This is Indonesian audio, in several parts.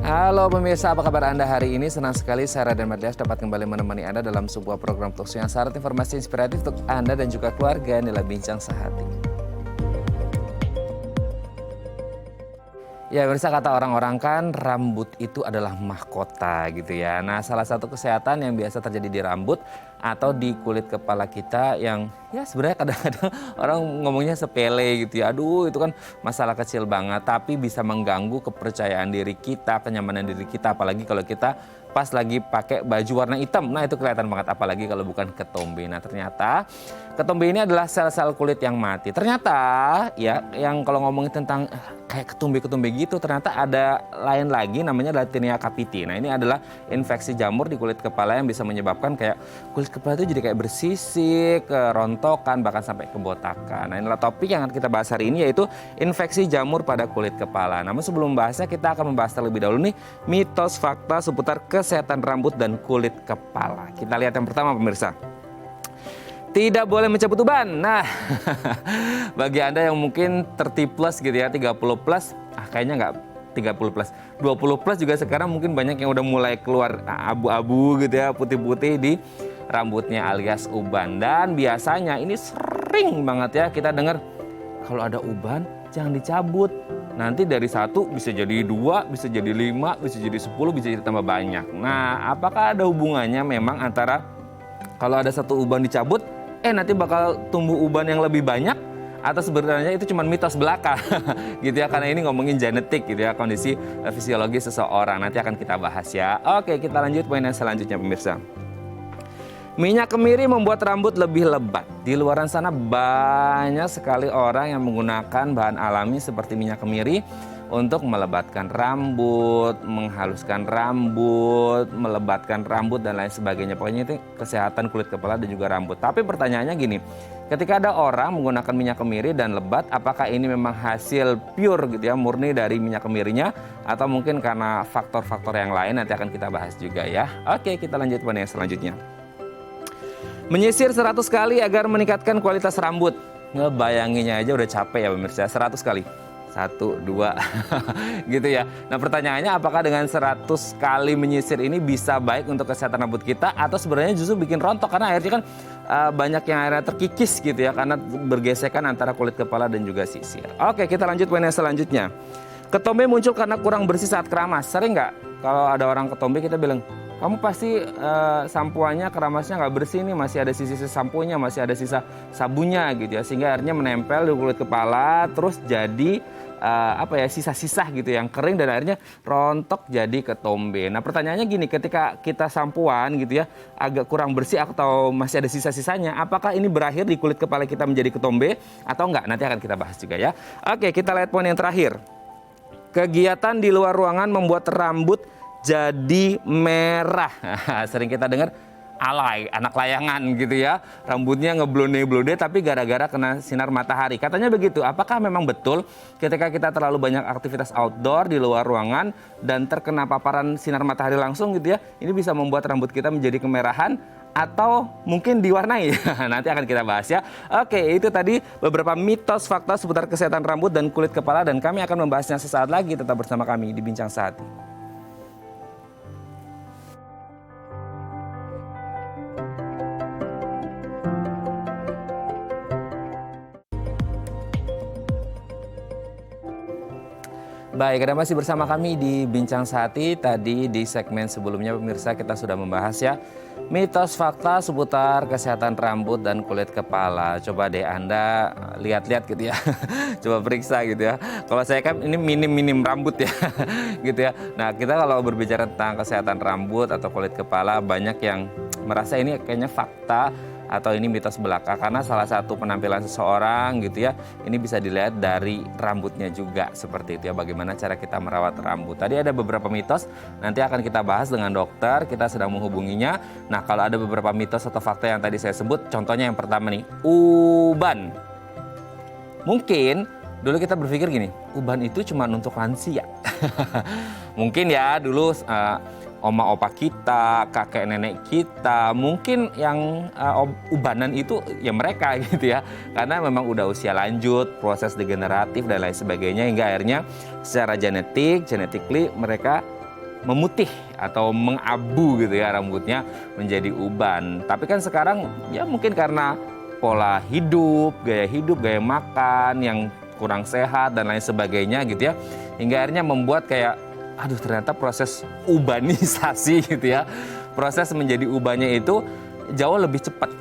Halo pemirsa, apa kabar Anda hari ini? Senang sekali saya Raden Mardias dapat kembali menemani Anda dalam sebuah program talkshow yang syarat informasi inspiratif untuk Anda dan juga keluarga. Inilah Bincang Sehati. Ya pemirsa, kata orang-orang kan rambut itu adalah mahkota gitu ya. Nah, salah satu kesehatan yang biasa terjadi di rambut atau di kulit kepala kita yang ya sebenarnya kadang-kadang orang ngomongnya sepele gitu ya. Aduh, itu kan masalah kecil banget tapi bisa mengganggu kepercayaan diri kita, kenyamanan diri kita, apalagi kalau kita pas lagi pakai baju warna hitam. Nah, itu kelihatan banget apalagi kalau bukan ketombe. Nah, ternyata ketombe ini adalah sel-sel kulit yang mati. Ternyata ya yang kalau ngomongin tentang kayak ketombe-ketombe gitu, ternyata ada lain lagi namanya adalah Tinea capiti. Nah, ini adalah infeksi jamur di kulit kepala yang bisa menyebabkan kayak kulit kepala itu jadi kayak bersisik, kerontokan, bahkan sampai kebotakan. Nah, inilah topik yang akan kita bahas hari ini, yaitu infeksi jamur pada kulit kepala. Namun sebelum bahasnya, kita akan membahas terlebih dahulu nih mitos fakta seputar kesehatan rambut dan kulit kepala. Kita lihat yang pertama pemirsa. Tidak boleh mencabut uban. Nah, bagi Anda yang mungkin 30 plus gitu ya, 30 plus, kayaknya nggak 30 plus. 20 plus juga sekarang mungkin banyak yang udah mulai keluar abu-abu gitu ya, putih-putih di rambutnya alias uban. Dan biasanya ini sering banget ya kita dengar kalau ada uban jangan dicabut. Nanti dari 1 bisa jadi 2, bisa jadi 5, bisa jadi 10, bisa jadi tambah banyak. Nah, apakah ada hubungannya memang antara kalau ada 1 uban dicabut, nanti bakal tumbuh uban yang lebih banyak, atau sebenarnya itu cuma mitos belaka gitu ya, karena ini ngomongin genetik gitu ya, kondisi fisiologi seseorang. Nanti akan kita bahas ya. Oke, kita lanjut poin yang selanjutnya pemirsa. Minyak kemiri membuat rambut lebih lebat. Di luaran sana banyak sekali orang yang menggunakan bahan alami seperti minyak kemiri untuk melebatkan rambut, menghaluskan rambut, melebatkan rambut dan lain sebagainya. Pokoknya itu kesehatan kulit kepala dan juga rambut. Tapi pertanyaannya gini, ketika ada orang menggunakan minyak kemiri dan lebat, apakah ini memang hasil pure gitu ya, murni dari minyak kemirinya, atau mungkin karena faktor-faktor yang lain? Nanti akan kita bahas juga ya. Oke, kita lanjut pada yang selanjutnya. Menyisir 100 kali agar meningkatkan kualitas rambut. Ngebayanginnya aja udah capek ya pemirsa, 100 kali. 1, 2 gitu ya. Nah, pertanyaannya apakah dengan 100 kali menyisir ini bisa baik untuk kesehatan rambut kita, atau sebenarnya justru bikin rontok, karena akhirnya kan banyak yang akhirnya terkikis gitu ya, karena bergesekan antara kulit kepala dan juga sisir. Oke, kita lanjut poin yang selanjutnya. Ketombe muncul karena kurang bersih saat keramas. Sering nggak kalau ada orang ketombe kita bilang, kamu pasti sampuannya, keramasnya nggak bersih nih, masih ada sisa-sisa sampunya, masih ada sisa sabunnya gitu ya, sehingga akhirnya menempel di kulit kepala, terus jadi sisa-sisa gitu yang kering dan akhirnya rontok jadi ketombe. Nah, pertanyaannya gini, ketika kita sampuan gitu ya agak kurang bersih atau masih ada sisa-sisanya, apakah ini berakhir di kulit kepala kita menjadi ketombe atau enggak? Nanti akan kita bahas juga ya. Oke, kita lihat poin yang terakhir. Kegiatan di luar ruangan membuat rambut jadi merah. Sering kita dengar alay, anak layangan gitu ya, rambutnya ngeblonde-blonde tapi gara-gara kena sinar matahari. Katanya begitu. Apakah memang betul ketika kita terlalu banyak aktivitas outdoor di luar ruangan dan terkena paparan sinar matahari langsung gitu ya, ini bisa membuat rambut kita menjadi kemerahan atau mungkin diwarnai? Nanti akan kita bahas ya. Oke, itu tadi beberapa mitos fakta seputar kesehatan rambut dan kulit kepala, dan kami akan membahasnya sesaat lagi. Tetap bersama kami di Bincang Sehati. Baik, Anda masih bersama kami di Bincang Sehati. Tadi di segmen sebelumnya pemirsa kita sudah membahas ya mitos fakta seputar kesehatan rambut dan kulit kepala. Coba deh Anda lihat-lihat gitu ya. Coba periksa gitu ya. Kalau saya kan ini minim rambut ya gitu ya. Nah, kita kalau berbicara tentang kesehatan rambut atau kulit kepala, banyak yang merasa ini kayaknya fakta atau ini mitos belaka, karena salah satu penampilan seseorang gitu ya, ini bisa dilihat dari rambutnya juga, seperti itu ya, bagaimana cara kita merawat rambut. Tadi ada beberapa mitos, nanti akan kita bahas dengan dokter, kita sedang menghubunginya. Nah, kalau ada beberapa mitos atau fakta yang tadi saya sebut, contohnya yang pertama nih, uban. Mungkin dulu kita berpikir gini, uban itu cuma untuk lansia. Mungkin ya dulu oma opa kita, kakek nenek kita, mungkin yang ubanan itu ya mereka gitu ya, karena memang udah usia lanjut, proses degeneratif dan lain sebagainya, hingga akhirnya secara genetically mereka memutih atau mengabu gitu ya rambutnya menjadi uban. Tapi kan sekarang ya mungkin karena pola hidup, gaya makan yang kurang sehat dan lain sebagainya gitu ya. Hingga akhirnya membuat kayak aduh ternyata proses ubanisasi gitu ya. Proses menjadi ubannya itu jauh lebih cepat.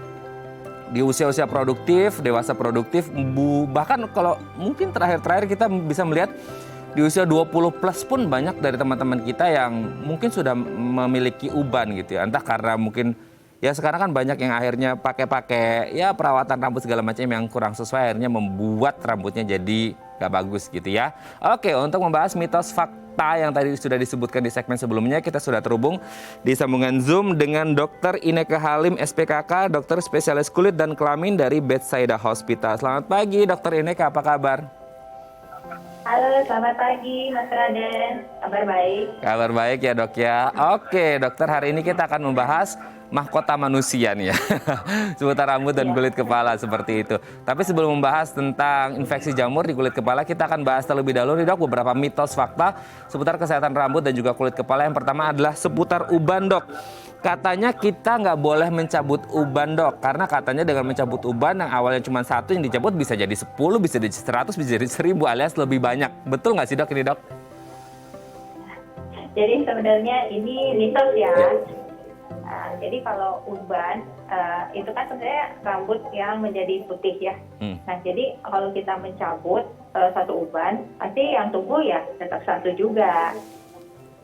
Di usia-usia produktif, dewasa produktif, bahkan kalau mungkin terakhir-terakhir kita bisa melihat di usia 20 plus pun banyak dari teman-teman kita yang mungkin sudah memiliki uban gitu ya. Entah karena mungkin ya sekarang kan banyak yang akhirnya pakai ya perawatan rambut segala macam yang kurang sesuai akhirnya membuat rambutnya jadi gak bagus gitu ya. Oke, untuk membahas mitos fakta yang tadi sudah disebutkan di segmen sebelumnya, kita sudah terhubung di sambungan Zoom dengan Dr. Ineke Halim, SPKK, dokter spesialis kulit dan kelamin dari Bethsaida Hospital. Selamat pagi, Dr. Ineke, apa kabar? Halo, selamat pagi Mas Raden. Kabar baik? Kabar baik ya dok ya. Oke dokter, hari ini kita akan membahas mahkota manusia nih ya. Seputar rambut dan kulit kepala seperti itu. Tapi sebelum membahas tentang infeksi jamur di kulit kepala, kita akan bahas terlebih dahulu nih dok beberapa mitos fakta seputar kesehatan rambut dan juga kulit kepala. Yang pertama adalah seputar uban dok. Katanya kita nggak boleh mencabut uban dok, karena katanya dengan mencabut uban yang awalnya cuma satu yang dicabut bisa jadi 10, bisa jadi 100, bisa jadi 1000 alias lebih banyak. Betul nggak sih dok ini dok? Jadi sebenarnya ini mitos ya. Jadi kalau uban itu kan sebenarnya rambut yang menjadi putih ya. Nah jadi kalau kita mencabut satu uban, pasti yang tumbuh ya tetap satu juga.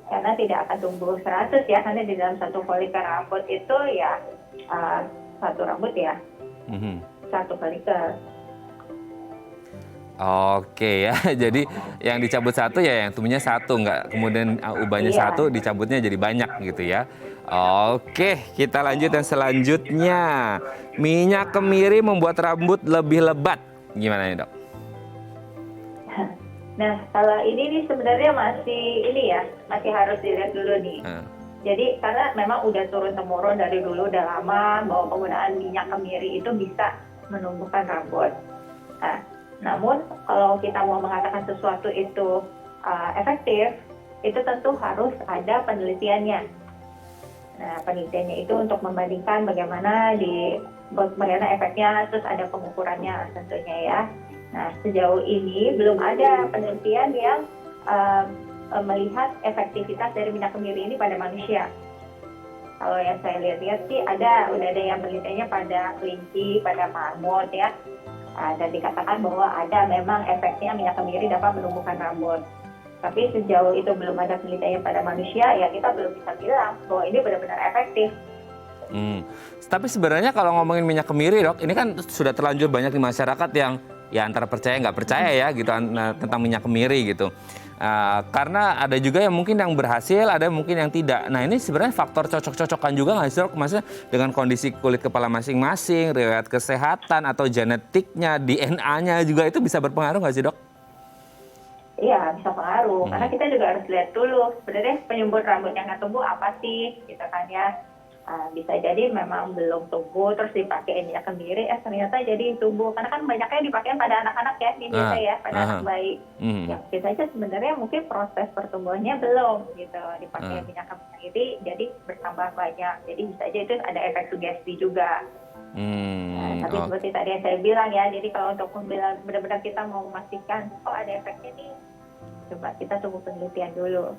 Karena tidak akan tumbuh 100 ya, karena di dalam satu folikel rambut itu ya satu rambut ya, satu folikel. Oke ya, jadi yang dicabut satu ya yang tumbuhnya satu, nggak kemudian ubannya satu dicabutnya jadi banyak gitu ya. Oke, kita lanjut yang selanjutnya. Minyak kemiri membuat rambut lebih lebat. Gimana nih dok? Nah, kalau ini nih sebenarnya masih harus dilihat dulu nih. Jadi karena memang udah turun-temurun dari dulu udah lama bahwa penggunaan minyak kemiri itu bisa menumbuhkan rambut. Nah, namun kalau kita mau mengatakan sesuatu itu efektif, itu tentu harus ada penelitiannya. Nah, penelitiannya itu untuk membandingkan bagaimana efeknya, terus ada pengukurannya tentunya ya. Nah, sejauh ini belum ada penelitian yang melihat efektivitas dari minyak kemiri ini pada manusia. Kalau yang saya lihat sih udah ada yang penelitiannya pada kelinci, pada marmut ya. Dan dikatakan bahwa ada memang efeknya minyak kemiri dapat menumbuhkan rambut. Tapi sejauh itu belum ada penelitian pada manusia, ya kita belum bisa bilang bahwa ini benar-benar efektif. Tapi sebenarnya kalau ngomongin minyak kemiri dok, ini kan sudah terlanjur banyak di masyarakat yang ya antara percaya nggak percaya ya gitu tentang minyak kemiri gitu. Karena ada juga yang mungkin yang berhasil, ada mungkin yang tidak. Nah ini sebenarnya faktor cocok-cocokan juga nggak sih dok? Maksudnya dengan kondisi kulit kepala masing-masing, riwayat kesehatan atau genetiknya, DNA-nya juga itu bisa berpengaruh nggak sih dok? Iya, bisa pengaruh. Karena kita juga harus lihat dulu sebenarnya penyumbur rambut yang nggak tumbuh apa sih, gitu kan ya. Bisa jadi memang belum tumbuh terus dipakai minyak kemiri, ternyata jadi tumbuh. Karena kan banyaknya dipakai pada anak-anak ya, di Indonesia ya, pada anak bayi. Ya kita aja sebenarnya mungkin proses pertumbuhannya belum gitu, dipakai minyak kemiri jadi bertambah banyak. Jadi bisa aja itu ada efek sugesti juga. Tapi seperti tadi yang saya bilang ya, jadi kalau untuk benar-benar kita mau memastikan ada efeknya nih, coba kita tunggu penelitian dulu.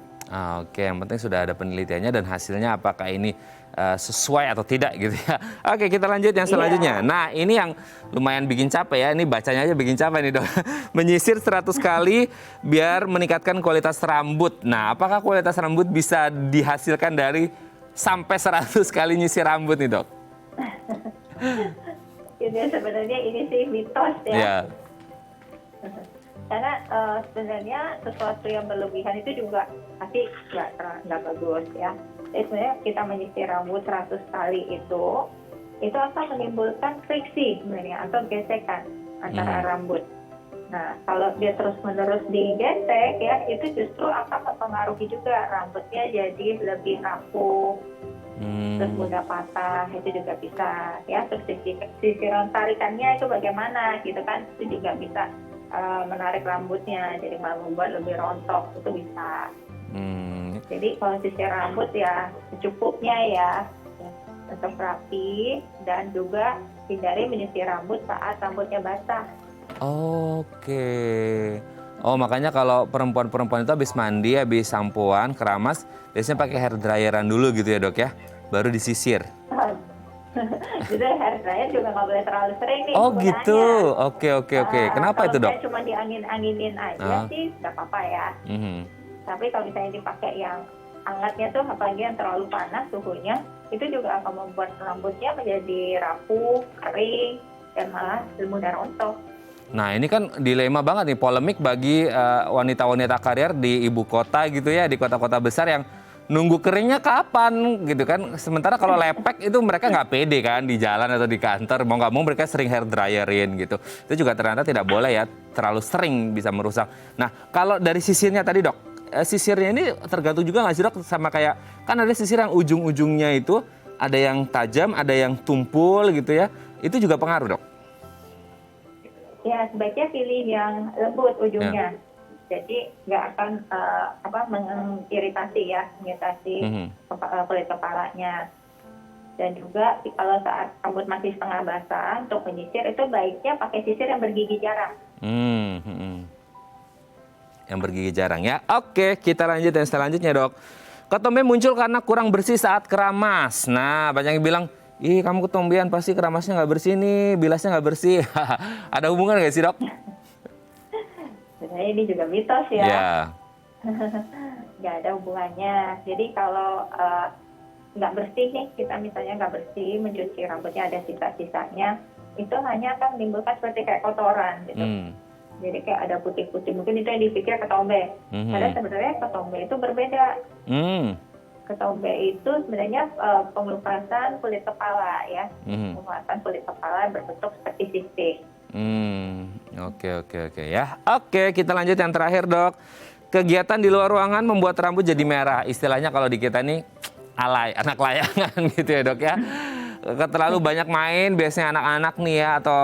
Oke, yang penting sudah ada penelitiannya dan hasilnya apakah ini sesuai atau tidak gitu ya. Oke, kita lanjut yang selanjutnya. Nah, ini yang lumayan bikin capek ya. Ini bacanya aja bikin capek nih dok. Menyisir 100 kali biar meningkatkan kualitas rambut. Nah, apakah kualitas rambut bisa dihasilkan dari sampai 100 kali nyisir rambut nih dok? Jadi sebenarnya ini sih mitos ya. Yeah. Karena sebenarnya sesuatu yang berlebihan itu juga pasti nggak bagus ya. Jadi sebenarnya kita menyisir rambut 100 kali itu akan menimbulkan friksi sebenarnya atau gesekan antara rambut. Nah kalau dia terus-menerus digesek ya, itu justru akan mempengaruhi juga rambutnya jadi lebih rapuh, terus mudah patah, itu juga bisa ya. Terus sisiran tarikannya itu bagaimana gitu kan, itu juga bisa menarik rambutnya jadi malah membuat lebih rontok, itu bisa. Jadi kalau sisir rambut ya secukupnya ya, tetap rapi, dan juga hindari menyisir rambut saat rambutnya basah. Oke. Oh, makanya kalau perempuan-perempuan itu habis mandi, habis sampoan, keramas, biasanya pakai hair dryeran dulu gitu ya, Dok ya. Baru disisir. Jadi hair dryer juga nggak boleh terlalu sering nih Oh, penggunaannya. gitu. Oke. Kenapa itu, Dok? Kalau cuma diangin-anginin aja sih nggak apa-apa ya. Tapi kalau misalnya dipakai yang hangatnya tuh, apalagi yang terlalu panas suhunya, itu juga akan membuat rambutnya menjadi rapuh, kering, dan malah mudah rontok. Nah, ini kan dilema banget nih, polemik bagi wanita-wanita karir di ibu kota gitu ya, di kota-kota besar yang nunggu keringnya kapan gitu kan. Sementara kalau lepek itu mereka nggak pede kan di jalan atau di kantor, mau nggak mau mereka sering hair dryerin gitu. Itu juga ternyata tidak boleh ya, terlalu sering bisa merusak. Nah, kalau dari sisirnya tadi, Dok, sisirnya ini tergantung juga nggak sih, Dok, sama kayak, kan ada sisir yang ujung-ujungnya itu ada yang tajam, ada yang tumpul gitu ya, itu juga pengaruh, Dok? Ya, sebaiknya pilih yang lembut ujungnya. Jadi nggak akan mengiritasi kulit kepalanya. Dan juga kalau saat rambut masih setengah basah, untuk menyisir itu baiknya pakai sisir yang bergigi jarang. Yang bergigi jarang ya. Oke, kita lanjut yang selanjutnya, Dok. Ketombe muncul karena kurang bersih saat keramas. Nah, banyak yang bilang, ih kamu ketombean pasti keramasnya nggak bersih nih, bilasnya nggak bersih. Ada hubungan nggak sih, Dok? Sebenarnya ini juga mitos ya. Yeah. Nggak ada hubungannya. Jadi kalau nggak bersih nih, kita misalnya nggak bersih, mencuci rambutnya ada sisa-sisanya, itu hanya akan menimbulkan seperti kayak kotoran gitu. Jadi kayak ada putih-putih, mungkin itu yang dipikir ketombe. Padahal sebenarnya ketombe itu berbeda. Ketombe itu sebenarnya pengelupasan kulit kepala ya. Pengelupasan kulit kepala berbentuk seperti sisik. Oke ya. Oke, kita lanjut yang terakhir, Dok. Kegiatan di luar ruangan membuat rambut jadi merah. Istilahnya kalau di kita nih alay, anak layangan gitu ya, Dok ya. Terlalu banyak main, biasanya anak-anak nih ya, atau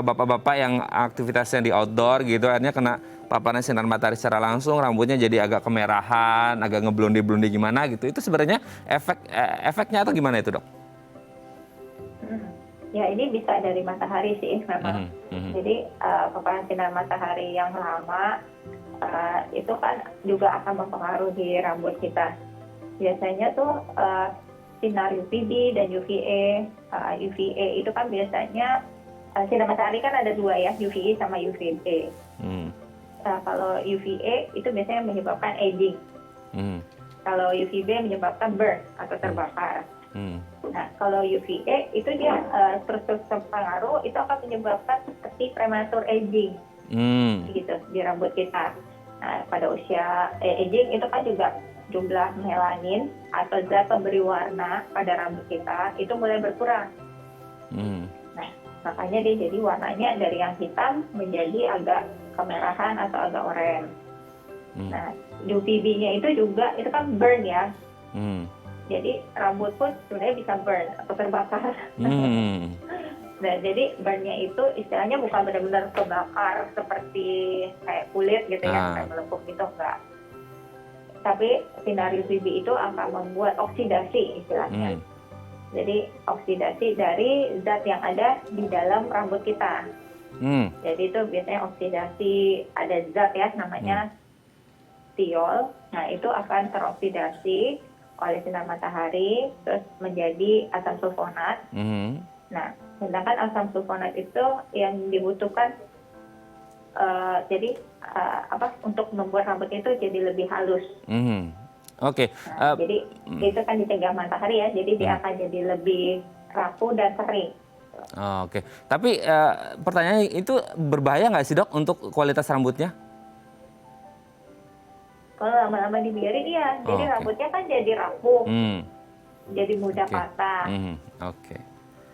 bapak-bapak yang aktivitasnya di outdoor gitu, akhirnya kena paparan sinar matahari secara langsung, rambutnya jadi agak kemerahan, agak ngeblonde-blonde gimana gitu. Itu sebenarnya efeknya atau gimana itu, Dok? Ya, ini bisa dari matahari sih memang. Jadi paparan sinar matahari yang lama itu kan juga akan mempengaruhi rambut kita. Biasanya tuh sinar UVB dan UVA. UVA itu kan biasanya sinar matahari kan ada dua ya, UVA sama UVB. Kalau UVA itu biasanya menyebabkan aging. Kalau UVB menyebabkan burn atau terbakar. Nah, kalau UVA itu dia terus terpengaruh, itu akan menyebabkan seperti premature aging, gitu di rambut kita. Nah, pada usia aging itu kan juga jumlah melanin atau zat pemberi warna pada rambut kita itu mulai berkurang. Nah, makanya dia jadi warnanya dari yang hitam menjadi agak kemerahan atau agak oranye. Nah, UVB-nya itu juga itu kan burn ya. Jadi rambut pun sebenarnya bisa burn atau terbakar. Nah, jadi burn-nya itu istilahnya bukan benar-benar terbakar seperti kayak kulit gitu ya, kayak melepuh gitu, enggak. Tapi sinar UVB itu akan membuat oksidasi istilahnya. Jadi oksidasi dari zat yang ada di dalam rambut kita. Jadi itu biasanya oksidasi, ada zat ya namanya thiol. Nah, itu akan teroksidasi oleh sinar matahari terus menjadi asam sulfonat. Nah, sedangkan asam sulfonat itu yang dibutuhkan untuk membuat rambut itu jadi lebih halus. Oke. Nah, jadi itu kan dicegah matahari ya, jadi dia akan jadi lebih rapuh dan kering. Oke. Tapi pertanyaannya itu berbahaya nggak sih, Dok, untuk kualitas rambutnya? Kalau lama-lama dibiarin iya, jadi rambutnya kan jadi rapuh, jadi mudah patah. Oke.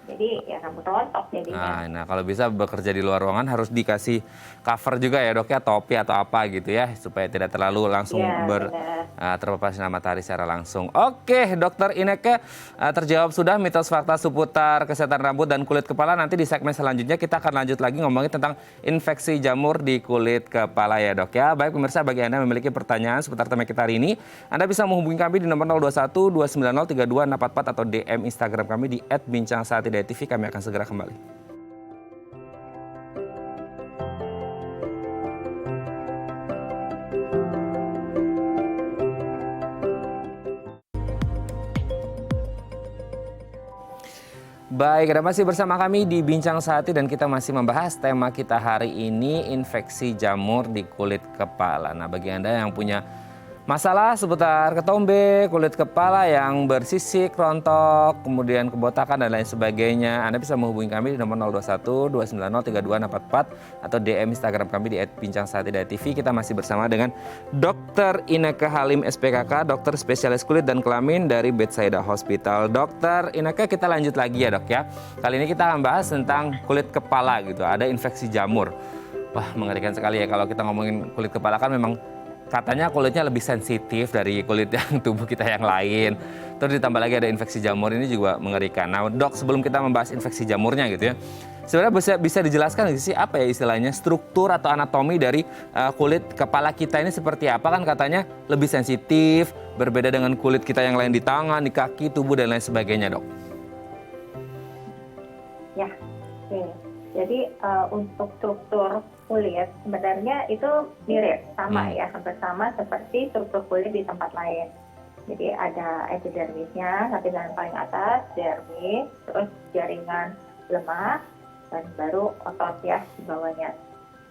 Jadi ya rambut rontok jadinya. Nah, kalau bisa bekerja di luar ruangan harus dikasih cover juga ya dok ya, topi atau apa gitu ya, supaya tidak terlalu langsung terpapar sinar matahari secara langsung. Oke, dokter Ineke, terjawab sudah mitos fakta seputar kesehatan rambut dan kulit kepala. Nanti di segmen selanjutnya kita akan lanjut lagi ngomongin tentang infeksi jamur di kulit kepala ya dok ya. Baik pemirsa, bagi Anda yang memiliki pertanyaan seputar tema kita hari ini, Anda bisa menghubungi kami di nomor 021 290 3244 atau DM Instagram kami di @bincangsaatidayatv. Kami akan segera kembali. Baik, Anda masih bersama kami di Bincang Sehati dan kita masih membahas tema kita hari ini, infeksi jamur di kulit kepala. Nah, bagi Anda yang punya masalah seputar ketombe, kulit kepala yang bersisik, rontok, kemudian kebotakan dan lain sebagainya, Anda bisa menghubungi kami di nomor 021 290 3244 atau DM Instagram kami di @bincangsaatidayatv. Kita masih bersama dengan Dr. Ineke Halim SPKK, dokter spesialis kulit dan kelamin dari Bethsaida Hospital. Dokter Ineke, kita lanjut lagi ya dok ya. Kali ini kita akan bahas tentang kulit kepala gitu, ada infeksi jamur. Wah, mengerikan sekali ya kalau kita ngomongin kulit kepala, kan memang katanya kulitnya lebih sensitif dari kulit yang tubuh kita yang lain. Terus ditambah lagi ada infeksi jamur, ini juga mengerikan. Nah dok, sebelum kita membahas infeksi jamurnya gitu ya, sebenarnya bisa dijelaskan nggak sih apa ya istilahnya struktur atau anatomi dari kulit kepala kita ini seperti apa? Kan katanya lebih sensitif, berbeda dengan kulit kita yang lain di tangan, di kaki, tubuh dan lain sebagainya dok. Ya, oke. Jadi untuk struktur kulit sebenarnya itu mirip, sama ya, hampir sama seperti struktur kulit di tempat lain. Jadi ada epidermisnya, lapisan paling atas, dermis, terus jaringan lemak, dan baru otot ya di bawahnya.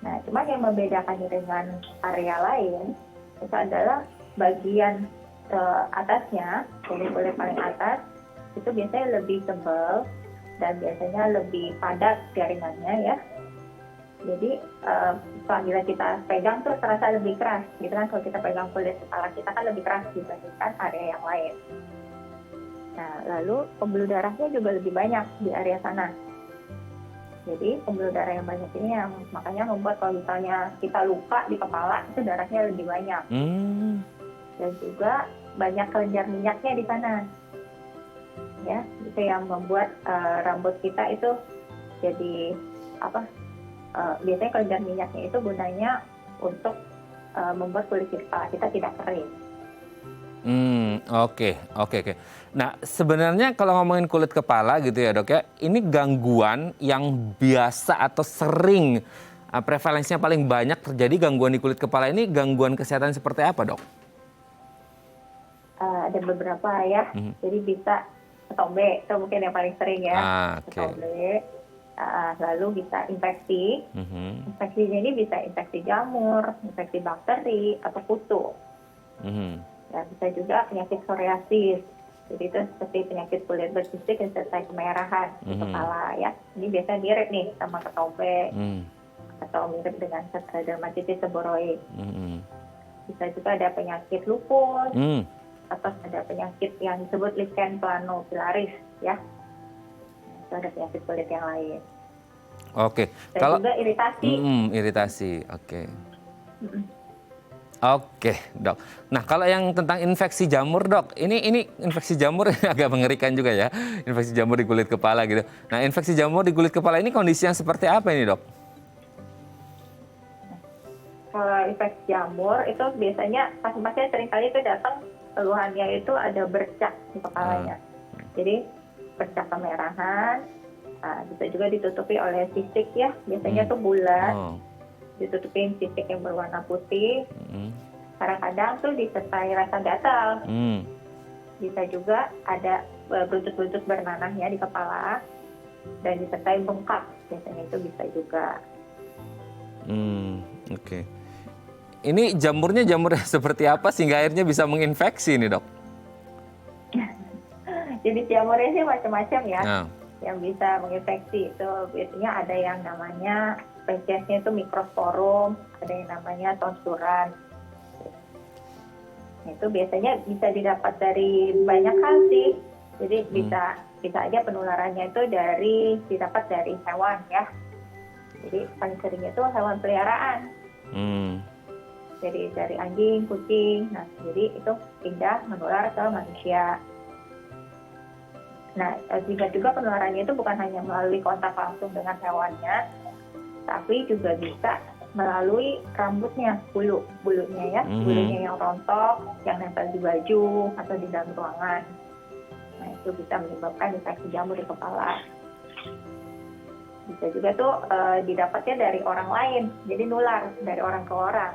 Nah, cuma yang membedakan dengan area lain itu adalah bagian atasnya, kulit paling atas, itu biasanya lebih tebal dan biasanya lebih padat jaringannya ya. Jadi apabila kita pegang tuh terasa lebih keras, gitu kan, kalau kita pegang kulit kepala kita kan lebih keras dibandingkan area yang lain. Nah, lalu pembuluh darahnya juga lebih banyak di area sana. Jadi pembuluh darah yang banyak ini yang makanya membuat kalau misalnya kita luka di kepala itu darahnya lebih banyak. Dan juga banyak kelenjar minyaknya di sana. Ya, itu yang membuat rambut kita itu jadi biasanya kelenjar minyaknya itu gunanya untuk membuat kulit kepala kita tidak kering. Oke. Nah, sebenarnya kalau ngomongin kulit kepala gitu ya dok ya, ini gangguan yang biasa atau sering prevalensinya paling banyak terjadi gangguan di kulit kepala ini, gangguan kesehatan seperti apa dok? Ada beberapa ya, jadi bisa ketombe, itu mungkin yang paling sering ya, ketombe. Lalu bisa infeksi. Infeksinya ini bisa infeksi jamur, infeksi bakteri, atau kutu. Dan bisa juga penyakit psoriasis. Jadi itu seperti penyakit kulit bersisik dan serta kemerahan di kepala ya. Ini biasanya mirip nih sama ketombe atau mirip dengan dermatitis seborrheic. Bisa juga ada penyakit lupus atau ada penyakit yang disebut lichen planopilaris ya. Itu ada penyakit kulit yang lain. Oke. Dan kalau juga iritasi. Iritasi, oke. Oke, dok. Nah, kalau yang tentang infeksi jamur, dok, ini infeksi jamur agak mengerikan juga ya. Infeksi jamur di kulit kepala gitu. Nah, infeksi jamur di kulit kepala ini kondisi yang seperti apa ini, dok? Kalau infeksi jamur itu biasanya pasien-pasien seringkali itu datang keluhannya itu ada bercak di kepalanya. Jadi bercak kemerahan, bisa juga ditutupi oleh sisik ya, biasanya tuh bulat, ditutupin sisik yang berwarna putih. Kadang-kadang tuh disertai rasa gatal. Bisa juga ada buntut-buntut bernanahnya di kepala dan disertai bengkak, biasanya itu bisa juga. Oke. Ini jamurnya seperti apa sehingga akhirnya bisa menginfeksi ini, dok? Jadi jamurnya sih macam-macam ya, yang bisa menginfeksi itu biasanya ada yang namanya spesiesnya itu microsporum, ada yang namanya tonsuran. Itu biasanya bisa didapat dari banyak hal sih. Jadi bisa bisa aja penularannya itu didapat dari hewan ya. Jadi paling sering itu hewan peliharaan. Jadi dari anjing, kucing. Nah, jadi itu pindah menular ke manusia. Nah, juga penularannya itu bukan hanya melalui kontak langsung dengan hewannya, tapi juga bisa melalui rambutnya, bulunya ya, bulunya yang rontok, yang nempel di baju atau di dalam ruangan. Nah, itu bisa menyebabkan infeksi jamur di kepala. Bisa juga tuh didapatnya dari orang lain, jadi nular dari orang ke orang.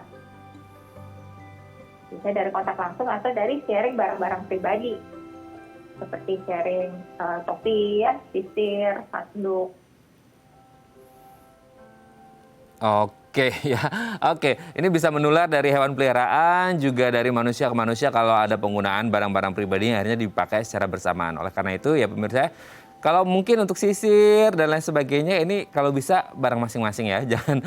Bisa dari kontak langsung atau dari sharing barang-barang pribadi, seperti sharing topi, ya, sisir, handuk. Oke ya, oke. Ini bisa menular dari hewan peliharaan, juga dari manusia ke manusia kalau ada penggunaan barang-barang pribadi yang akhirnya dipakai secara bersamaan. Oleh karena itu ya pemirsa, kalau mungkin untuk sisir dan lain sebagainya ini kalau bisa barang masing-masing ya, jangan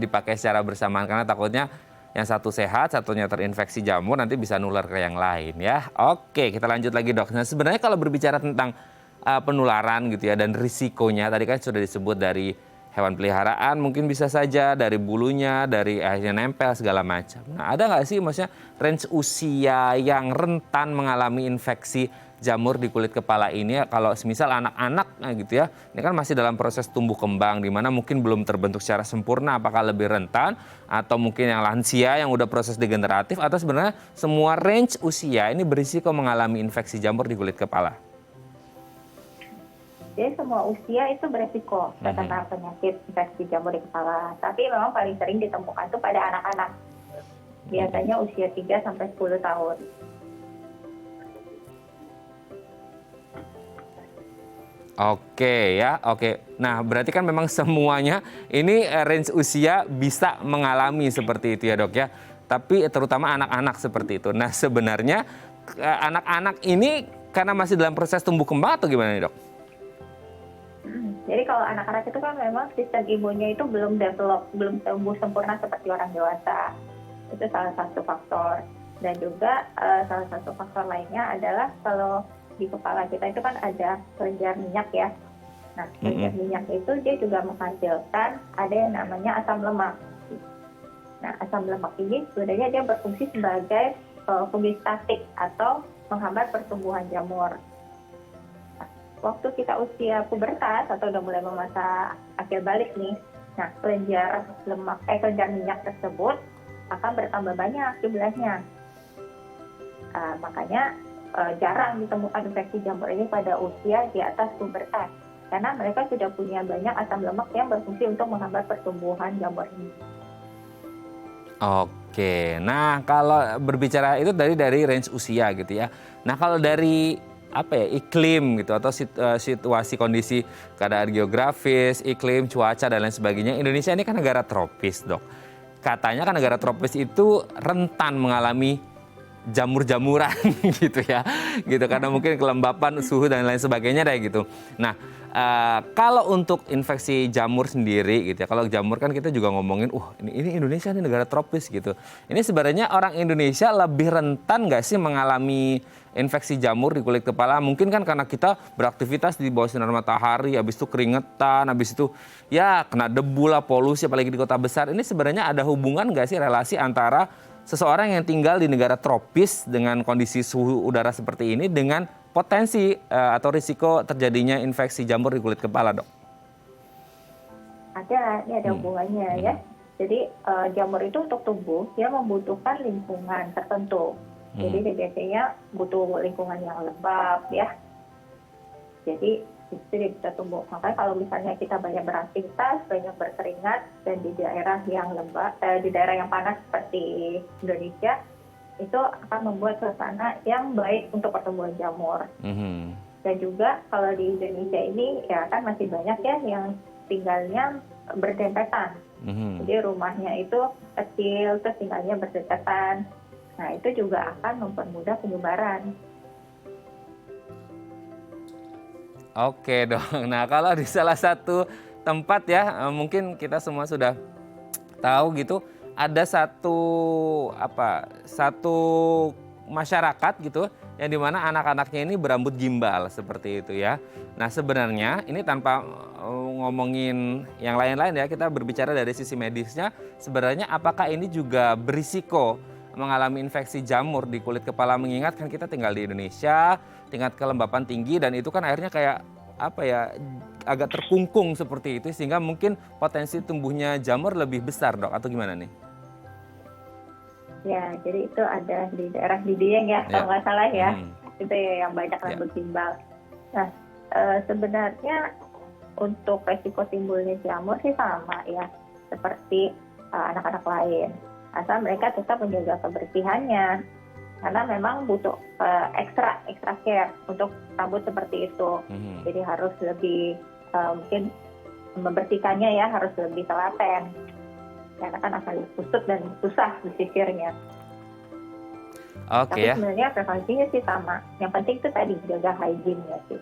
dipakai secara bersamaan karena takutnya yang satu sehat, satunya terinfeksi jamur, nanti bisa nular ke yang lain ya. Oke, kita lanjut lagi dok. Nah sebenarnya kalau berbicara tentang penularan gitu ya dan risikonya, tadi kan sudah disebut dari hewan peliharaan, mungkin bisa saja dari bulunya, dari akhirnya nempel segala macam. Nah ada nggak sih maksudnya range usia yang rentan mengalami infeksi jamur di kulit kepala ini ya, kalau semisal anak-anak nah gitu ya, ini kan masih dalam proses tumbuh kembang di mana mungkin belum terbentuk secara sempurna, apakah lebih rentan atau mungkin yang lansia yang udah proses degeneratif atau sebenarnya semua range usia ini berisiko mengalami infeksi jamur di kulit kepala? Jadi semua usia itu beresiko terkena penyakit infeksi jamur di kepala, tapi memang paling sering ditemukan itu pada anak-anak, biasanya usia 3-10 tahun. Oke ya, oke. Nah berarti kan memang semuanya ini range usia bisa mengalami seperti itu ya dok ya. Tapi terutama anak-anak seperti itu. Nah sebenarnya anak-anak ini karena masih dalam proses tumbuh kembang atau gimana nih dok? Jadi kalau anak-anak itu kan memang sistem imunnya itu belum tumbuh sempurna seperti orang dewasa. Itu salah satu faktor. Dan juga salah satu faktor lainnya adalah kalau di kepala kita itu kan ada kelenjar minyak ya. Nah, kelenjar minyak itu dia juga menghasilkan ada yang namanya asam lemak. Nah, asam lemak ini sebenarnya dia berfungsi sebagai fungsi statik atau menghambat pertumbuhan jamur. Nah, waktu kita usia pubertas atau udah mulai masa akhir balik nih, nah kelenjar minyak tersebut akan bertambah banyak jumlahnya. Makanya jarang ditemukan infeksi jamur ini pada usia di atas pubertas karena mereka sudah punya banyak asam lemak yang berfungsi untuk menghambat pertumbuhan jamur ini. Oke, nah kalau berbicara itu dari range usia gitu ya. Nah kalau dari iklim gitu atau situasi kondisi keadaan geografis, iklim, cuaca dan lain sebagainya, Indonesia ini kan negara tropis dok. Katanya kan negara tropis itu rentan mengalami jamur-jamuran gitu ya, gitu karena mungkin kelembapan suhu dan lain sebagainya deh gitu. Nah kalau untuk infeksi jamur sendiri gitu ya, kalau jamur kan kita juga ngomongin, ini Indonesia ini negara tropis gitu. Ini sebenarnya orang Indonesia lebih rentan nggak sih mengalami infeksi jamur di kulit kepala? Mungkin kan karena kita beraktivitas di bawah sinar matahari, habis itu keringetan, habis itu ya kena debu lah, polusi apalagi di kota besar. Ini sebenarnya ada hubungan nggak sih relasi antara seseorang yang tinggal di negara tropis dengan kondisi suhu udara seperti ini dengan potensi atau risiko terjadinya infeksi jamur di kulit kepala, dok? Ini ada hubungannya ya. Jadi jamur itu untuk tumbuh dia membutuhkan lingkungan tertentu. Jadi dia biasanya butuh lingkungan yang lembab ya. Jadi itu dia bisa tumbuh. Makanya kalau misalnya kita banyak beraktivitas, banyak berkeringat dan di daerah yang lembab, di daerah yang panas seperti Indonesia, itu akan membuat suasana yang baik untuk pertumbuhan jamur. Dan juga kalau di Indonesia ini ya kan masih banyak ya yang tinggalnya berdempetan. Jadi rumahnya itu kecil, terus tinggalnya berdekatan. Nah itu juga akan mempermudah penyebaran. Oke dong. Nah kalau di salah satu tempat ya, mungkin kita semua sudah tahu gitu, ada satu masyarakat gitu yang dimana anak-anaknya ini berambut gimbal seperti itu ya. Nah sebenarnya ini tanpa ngomongin yang lain-lain ya, kita berbicara dari sisi medisnya, sebenarnya apakah ini juga berisiko mengalami infeksi jamur di kulit kepala, mengingat kan kita tinggal di Indonesia, tingkat kelembapan tinggi dan itu kan akhirnya kayak apa ya, agak terkungkung seperti itu sehingga mungkin potensi tumbuhnya jamur lebih besar dok, atau gimana nih? Ya, jadi itu ada di daerah Dieng ya, kalau nggak salah ya, itu ya yang banyak rambut gimbal. Nah, sebenarnya untuk resiko timbulnya jamur sih sama ya, seperti anak-anak lain. Asal mereka tetap menjaga kebersihannya, karena memang butuh extra care untuk rambut seperti itu. Jadi harus lebih mungkin membersihkannya ya, harus lebih telaten. Karena kan akan kusut dan susah disisirnya. Tapi sebenarnya preferensinya sih sama. Yang penting itu tadi jaga hygiene-nya sih.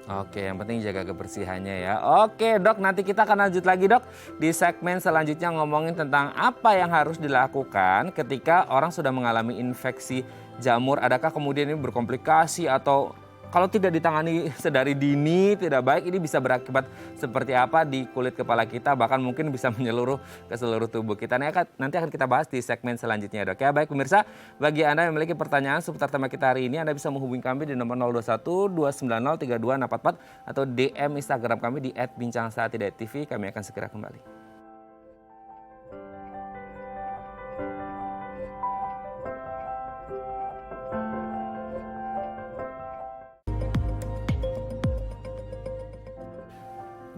Oke, yang penting jaga kebersihannya ya. Oke dok, nanti kita akan lanjut lagi dok di segmen selanjutnya ngomongin tentang apa yang harus dilakukan ketika orang sudah mengalami infeksi jamur. Adakah kemudian ini berkomplikasi atau kalau tidak ditangani sedari dini tidak baik, ini bisa berakibat seperti apa di kulit kepala kita, bahkan mungkin bisa menyeluruh ke seluruh tubuh kita. Nanti akan kita bahas di segmen selanjutnya dok ya. Baik pemirsa, bagi Anda yang memiliki pertanyaan seputar tema kita hari ini, Anda bisa menghubungi kami di nomor 021 290 32644 atau DM Instagram kami di @bincangsaat.tv. Kami akan segera kembali.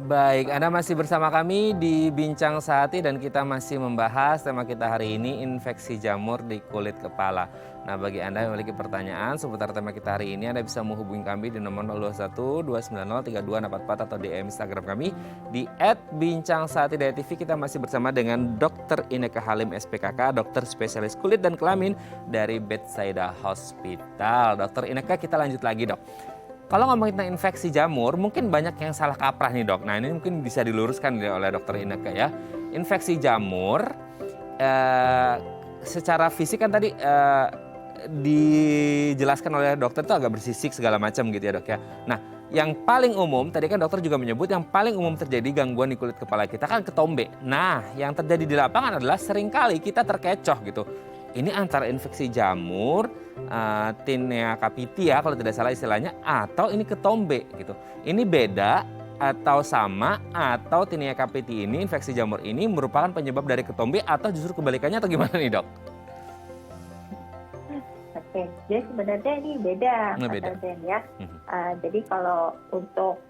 Baik, Anda masih bersama kami di Bincang Sehati dan kita masih membahas tema kita hari ini, infeksi jamur di kulit kepala. Nah, bagi Anda yang memiliki pertanyaan seputar tema kita hari ini, Anda bisa menghubungi kami di nomor 021 290 32644 atau DM Instagram kami di @bincangsaati.tv. Kita masih bersama dengan Dr. Ineke Halim SPKK, dokter spesialis kulit dan kelamin dari Bethsaida Hospital. Dr. Ineke, kita lanjut lagi dok. Kalau ngomongin tentang infeksi jamur, mungkin banyak yang salah kaprah nih dok. Nah ini mungkin bisa diluruskan oleh dokter Ineke ya. Infeksi jamur, secara fisik kan tadi dijelaskan oleh dokter itu agak bersisik segala macam gitu ya dok ya. Nah yang paling umum, tadi kan dokter juga menyebut yang paling umum terjadi gangguan di kulit kepala kita kan ketombe. Nah yang terjadi di lapangan adalah seringkali kita terkecoh gitu. Ini antara infeksi jamur, Tinea capiti ya kalau tidak salah istilahnya, atau ini ketombe gitu. Ini beda atau sama, atau Tinea capiti ini, infeksi jamur ini merupakan penyebab dari ketombe atau justru kebalikannya atau gimana nih dok? Oke, jadi sebenarnya ini beda. Ya. Jadi kalau untuk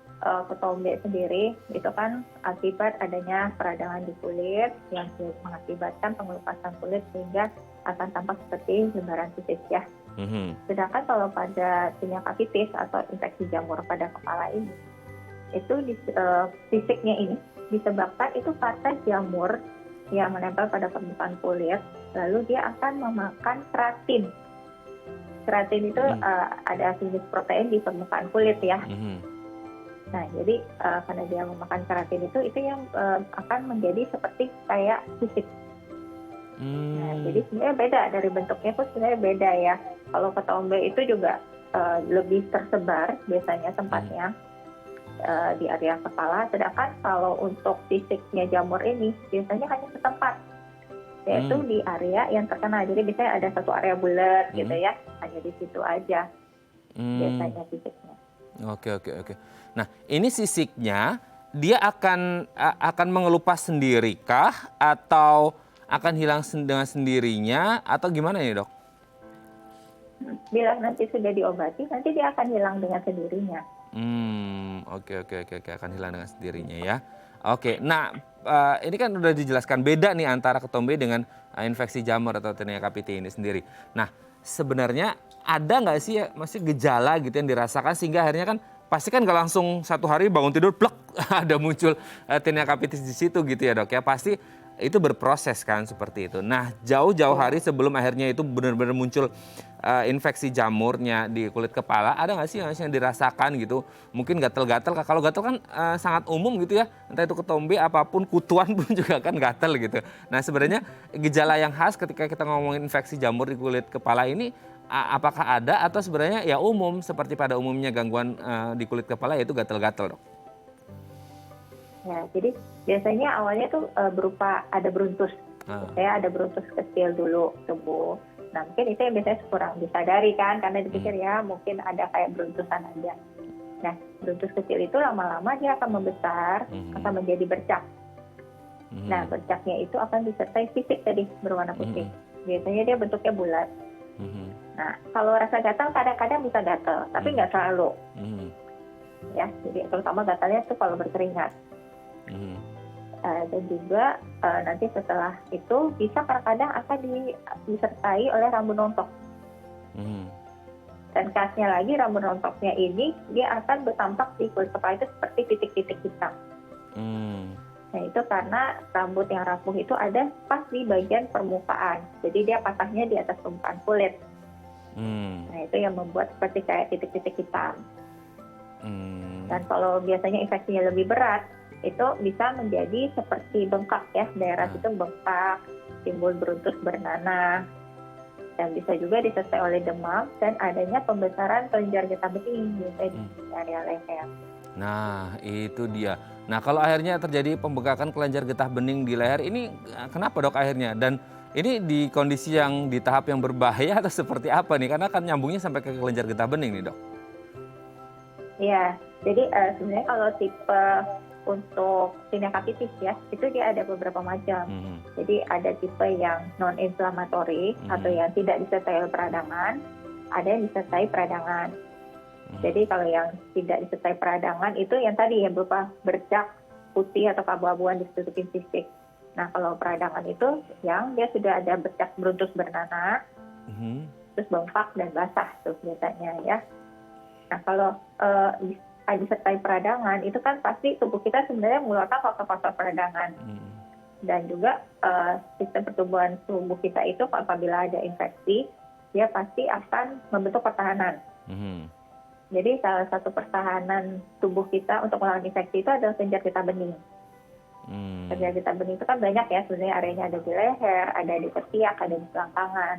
ketombe sendiri itu kan akibat adanya peradangan di kulit yang mengakibatkan pengelupasan kulit sehingga akan tampak seperti lembaran titis ya. Sedangkan kalau pada Tinea capitis atau infeksi jamur pada kepala ini, itu fisiknya ini disebabkan itu partai jamur yang menempel pada permukaan kulit, lalu dia akan memakan keratin. Keratin itu ada jenis protein di permukaan kulit ya. Nah, jadi karena dia memakan keratin itu yang akan menjadi seperti kayak fisik. Nah, jadi sebenarnya beda dari bentuknya pun sebenarnya beda ya. Kalau ketombe itu juga lebih tersebar biasanya tempatnya di area kepala. Sedangkan kalau untuk fisiknya jamur ini biasanya hanya setempat, yaitu di area yang terkena. Jadi biasanya ada satu area bulat gitu ya, hanya di situ aja biasanya fisiknya. Oke. Nah ini sisiknya dia akan mengelupas sendirikah atau akan hilang dengan sendirinya atau gimana ya dok? Bila nanti sudah diobati, nanti dia akan hilang dengan sendirinya. Oke, akan hilang dengan sendirinya ya. Oke, nah ini kan udah dijelaskan beda nih antara ketombe dengan infeksi jamur atau Tinea capiti ini sendiri. Nah sebenarnya ada nggak sih ya, masih gejala gitu yang dirasakan sehingga akhirnya kan pasti kan nggak langsung satu hari bangun tidur plek ada muncul Tinea capitis di situ gitu ya dok ya, pasti itu berproses kan seperti itu. Nah jauh-jauh hari sebelum akhirnya itu benar-benar muncul infeksi jamurnya di kulit kepala, ada nggak sih yang dirasakan gitu? Mungkin gatal-gatal, kalau gatal kan sangat umum gitu ya, entah itu ketombe apapun, kutuan pun juga kan gatal gitu. Nah sebenarnya gejala yang khas ketika kita ngomongin infeksi jamur di kulit kepala ini apakah ada atau sebenarnya ya umum seperti pada umumnya gangguan di kulit kepala yaitu gatal-gatal, Dok? Ya, jadi biasanya awalnya tuh berupa ada beruntus. Saya ada beruntus kecil dulu tubuh. Nah, mungkin itu yang biasanya kurang disadari kan, karena dipikir ya mungkin ada kayak beruntusan aja. Nah, beruntus kecil itu lama-lama dia akan membesar, akan menjadi bercak. Nah, bercaknya itu akan disertai fisik tadi berwarna putih. Biasanya dia bentuknya bulat. Nah, kalau rasa gatal kadang-kadang bisa gatal, tapi nggak selalu. Ya, jadi terutama gatalnya itu kalau berkeringat. Dan juga nanti setelah itu bisa kadang-kadang akan disertai oleh rambut rontok. Dan khasnya lagi rambut rontoknya ini dia akan bertampak di kulit kepala itu seperti titik-titik hitam. Nah, itu karena rambut yang rapuh itu ada pas di bagian permukaan. Jadi dia patahnya di atas permukaan kulit. Nah, itu yang membuat seperti kayak titik-titik hitam. Dan kalau biasanya infeksinya lebih berat, itu bisa menjadi seperti bengkak ya, daerah itu bengkak, timbul beruntus bernanah, dan bisa juga disertai oleh demam dan adanya pembesaran kelenjar getah bening di area leher. Nah, itu dia. Nah, kalau akhirnya terjadi pembengkakan kelenjar getah bening di leher, ini kenapa, Dok, akhirnya? Dan ini di kondisi yang di tahap yang berbahaya atau seperti apa nih? Karena kan nyambungnya sampai ke kelenjar getah bening nih, Dok. Iya, jadi sebenarnya kalau tipe untuk tinea capitis ya, itu dia ada beberapa macam. Jadi ada tipe yang non-inflamatory atau yang tidak disertai peradangan, ada yang disertai peradangan. Jadi kalau yang tidak disertai peradangan itu yang tadi yang berupa bercak putih atau keabu-abuan di sekeliling fisik. Nah, kalau peradangan itu yang dia sudah ada bercak beruntus bernanah, terus bengkak dan basah tuh biasanya ya. Nah, kalau disertai peradangan itu kan pasti tubuh kita sebenarnya mengeluarkan faktor-faktor peradangan. Dan juga sistem pertumbuhan tubuh kita itu apabila ada infeksi, dia pasti akan membentuk pertahanan. Jadi salah satu pertahanan tubuh kita untuk melawan infeksi itu adalah kelenjar getah bening. Kelenjar getah bening itu kan banyak ya, sebenarnya areanya ada di leher, ada di ketiak, ada di selangkangan.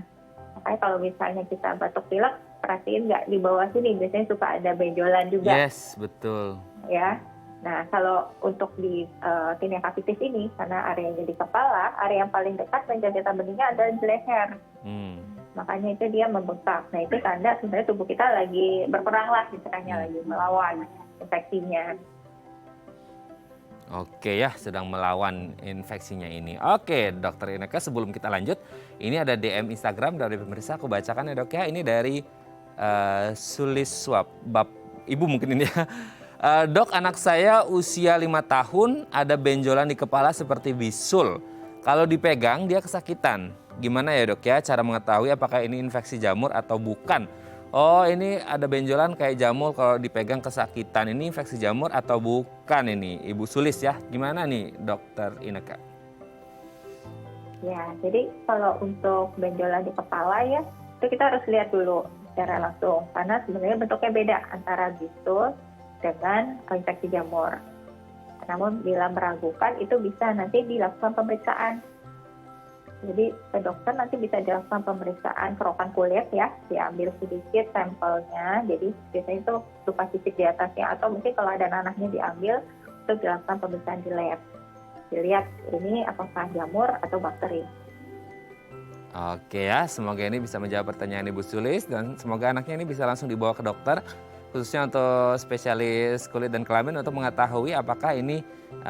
Makanya kalau misalnya kita batuk pilek, perhatiin nggak di bawah sini, biasanya suka ada benjolan juga. Yes, betul. Ya, nah kalau untuk di tinea capitis ini, karena areanya di kepala, area yang paling dekat kelenjar getah beningnya adalah di leher. Makanya itu dia membengkak. Nah, itu tanda sebenarnya tubuh kita lagi berperang lah, istilahnya lagi melawan infeksinya. Oke ya, sedang melawan infeksinya ini. Oke, Dokter Ineke, sebelum kita lanjut, ini ada DM Instagram dari pemirsa, aku bacakan ya, Dok ya. Ini dari Sulis Swab, Ibu mungkin ini ya. Dok, anak saya usia 5 tahun, ada benjolan di kepala seperti bisul. Kalau dipegang dia kesakitan. Gimana ya, Dok ya, cara mengetahui apakah ini infeksi jamur atau bukan? Oh, ini ada benjolan kayak jamur, kalau dipegang kesakitan. Ini infeksi jamur atau bukan ini? Ibu Sulis ya, gimana nih, Dokter Ineke? Ya, jadi kalau untuk benjolan di kepala ya, itu kita harus lihat dulu secara langsung. Karena sebenarnya bentuknya beda antara bisul dengan infeksi jamur. Namun bila meragukan itu bisa nanti dilakukan pemeriksaan. Jadi ke dokter nanti bisa dilakukan pemeriksaan kerokan kulit ya, diambil sedikit sampelnya. Jadi biasanya itu lupa sisik di atasnya atau mungkin kalau ada nanahnya diambil itu dilakukan pemeriksaan di lab. Dilihat ini apakah jamur atau bakteri. Oke ya, semoga ini bisa menjawab pertanyaan Ibu Sulis dan semoga anaknya ini bisa langsung dibawa ke dokter, khususnya untuk spesialis kulit dan kelamin untuk mengetahui apakah ini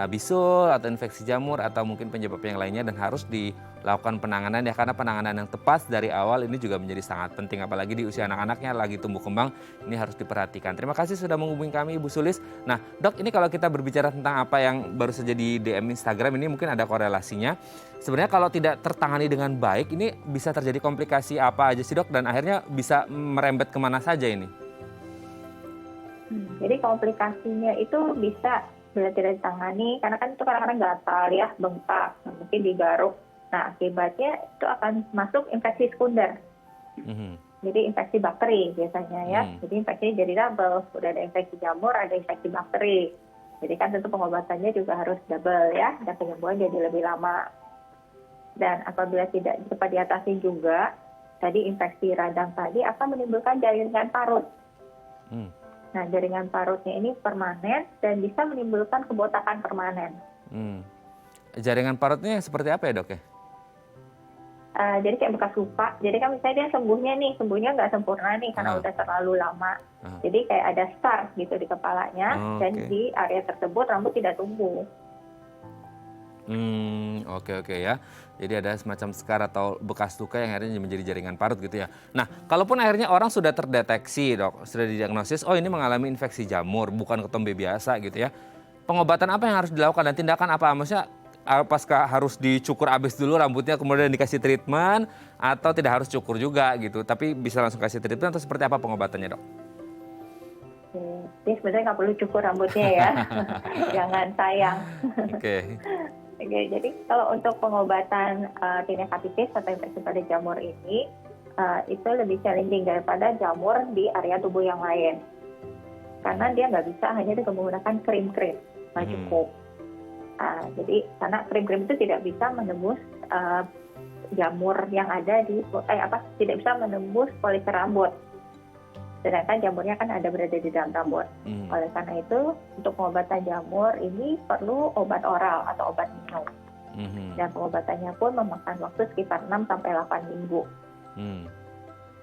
bisul atau infeksi jamur atau mungkin penyebab yang lainnya dan harus dilakukan penanganan ya, karena penanganan yang tepat dari awal ini juga menjadi sangat penting, apalagi di usia anak-anaknya lagi tumbuh kembang, ini harus diperhatikan. Terima kasih sudah menghubungi kami Ibu Sulis. Nah, Dok, ini kalau kita berbicara tentang apa yang baru saja di DM Instagram ini mungkin ada korelasinya. Sebenarnya kalau tidak tertangani dengan baik ini bisa terjadi komplikasi apa aja sih, Dok, dan akhirnya bisa merembet kemana saja ini? Jadi komplikasinya itu bisa bila tidak ditangani, karena kan itu kadang-kadang gatal ya, bengkak, mungkin digaruk. Nah, akibatnya itu akan masuk infeksi sekunder. Jadi infeksi bakteri biasanya ya. Jadi infeksinya jadi double, udah ada infeksi jamur, ada infeksi bakteri. Jadi kan tentu pengobatannya juga harus double ya, dan penyembuhan jadi lebih lama. Dan apabila tidak cepat diatasi juga, tadi infeksi radang tadi akan menimbulkan jaringan parut. Nah, jaringan parutnya ini permanen dan bisa menimbulkan kebotakan permanen. Jaringan parutnya seperti apa ya, Dok ya? Jadi kayak bekas luka. Jadi kan misalnya dia sembuhnya nggak sempurna nih karena udah terlalu lama. Jadi kayak ada scar gitu di kepalanya dan di area tersebut rambut tidak tumbuh. Oke ya. Jadi ada semacam scar atau bekas luka yang akhirnya menjadi jaringan parut gitu ya. Nah, kalaupun akhirnya orang sudah terdeteksi, Dok, sudah didiagnosis, oh ini mengalami infeksi jamur, bukan ketombe biasa gitu ya. Pengobatan apa yang harus dilakukan dan tindakan apa? Maksudnya apakah harus dicukur habis dulu rambutnya kemudian dikasih treatment atau tidak harus cukur juga gitu, tapi bisa langsung kasih treatment atau seperti apa pengobatannya, Dok? Jadi sebenarnya nggak perlu cukur rambutnya ya, jangan sayang. Oke, jadi kalau untuk pengobatan tinea capitis atau infeksi pada jamur ini, itu lebih challenging daripada jamur di area tubuh yang lain. Karena dia nggak bisa hanya dengan menggunakan krim-krim, nggak cukup. Jadi karena krim-krim itu tidak bisa menembus jamur yang ada tidak bisa menembus polister rambut. Sedangkan jamurnya kan berada di dalam rambut. Oleh karena itu, untuk pengobatan jamur ini perlu obat oral atau obat minum. Dan pengobatannya pun memakan waktu sekitar 6-8 minggu.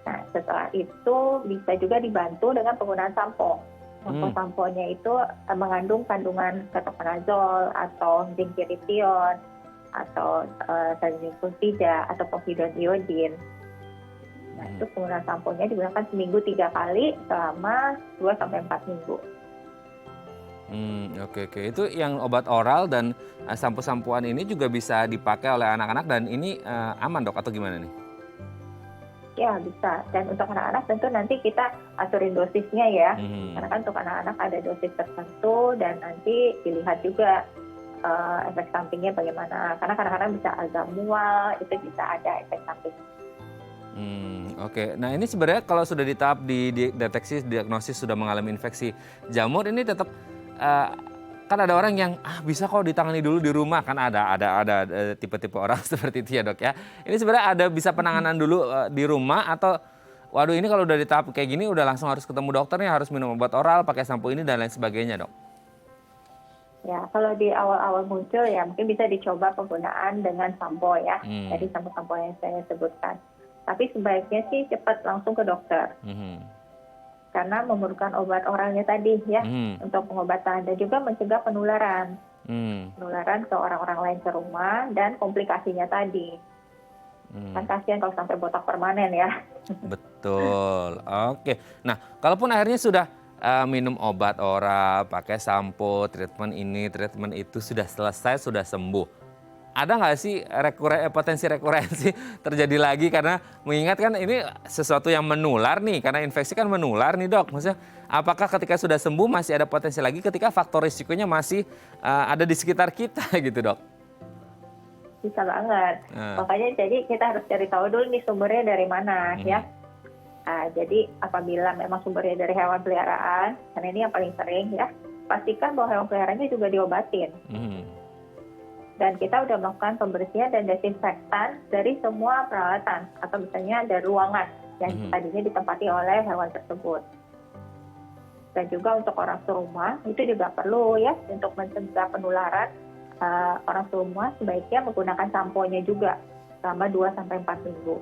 Nah, setelah itu bisa juga dibantu dengan penggunaan sampo. Sampo-nya itu mengandung kandungan ketoconazole atau zinc-pyrithione atau salicylic sulfida atau povidone iodine. Nah, itu penggunaan samponya digunakan seminggu 3 kali selama 2-4 minggu. Oke. Itu yang obat oral dan sampo-sampoan ini juga bisa dipakai oleh anak-anak dan ini aman, Dok, atau gimana nih? Ya, bisa. Dan untuk anak-anak tentu nanti kita aturin dosisnya ya. Karena kan untuk anak-anak ada dosis tertentu dan nanti dilihat juga efek sampingnya bagaimana. Karena kadang-kadang bisa agak mual, itu bisa ada efek samping. Oke. Nah, ini sebenarnya kalau sudah di tahap dideteksi, diagnosis sudah mengalami infeksi jamur, ini tetap kan ada orang yang bisa kok ditangani dulu di rumah, kan ada tipe-tipe orang seperti itu ya, Dok ya. Ini sebenarnya ada bisa penanganan dulu di rumah atau waduh ini kalau udah di tahap kayak gini udah langsung harus ketemu dokter nih, harus minum obat oral, pakai sampo ini dan lain sebagainya, Dok? Ya, kalau di awal-awal muncul ya mungkin bisa dicoba penggunaan dengan sampo ya. Jadi sampo-sampo yang saya sebutkan. Tapi sebaiknya sih cepat langsung ke dokter. Karena memerlukan obat oralnya tadi ya untuk pengobatan dan juga mencegah penularan. Penularan ke orang-orang lain ke rumah dan komplikasinya tadi. Kan kasihan kalau sampai botak permanen ya. Betul. Oke. Nah, kalaupun akhirnya sudah minum obat oral, pakai sampo, treatment ini, treatment itu sudah selesai, sudah sembuh. Ada nggak sih potensi rekurensi terjadi lagi karena mengingat kan ini sesuatu yang menular nih, karena infeksi kan menular nih, Dok. Maksudnya apakah ketika sudah sembuh masih ada potensi lagi ketika faktor risikonya masih ada di sekitar kita gitu, Dok? Bisa banget. Makanya jadi kita harus cari tahu dulu nih sumbernya dari mana ya. Jadi apabila memang sumbernya dari hewan peliharaan, karena ini yang paling sering ya, pastikan bahwa hewan peliharaannya juga diobatin. Dan kita udah melakukan pembersihan dan desinfektan dari semua peralatan atau misalnya dari ruangan yang tadinya ditempati oleh hewan tersebut. Dan juga untuk orang serumah itu juga perlu ya untuk mencegah penularan, orang serumah sebaiknya menggunakan samponya juga selama 2-4 minggu.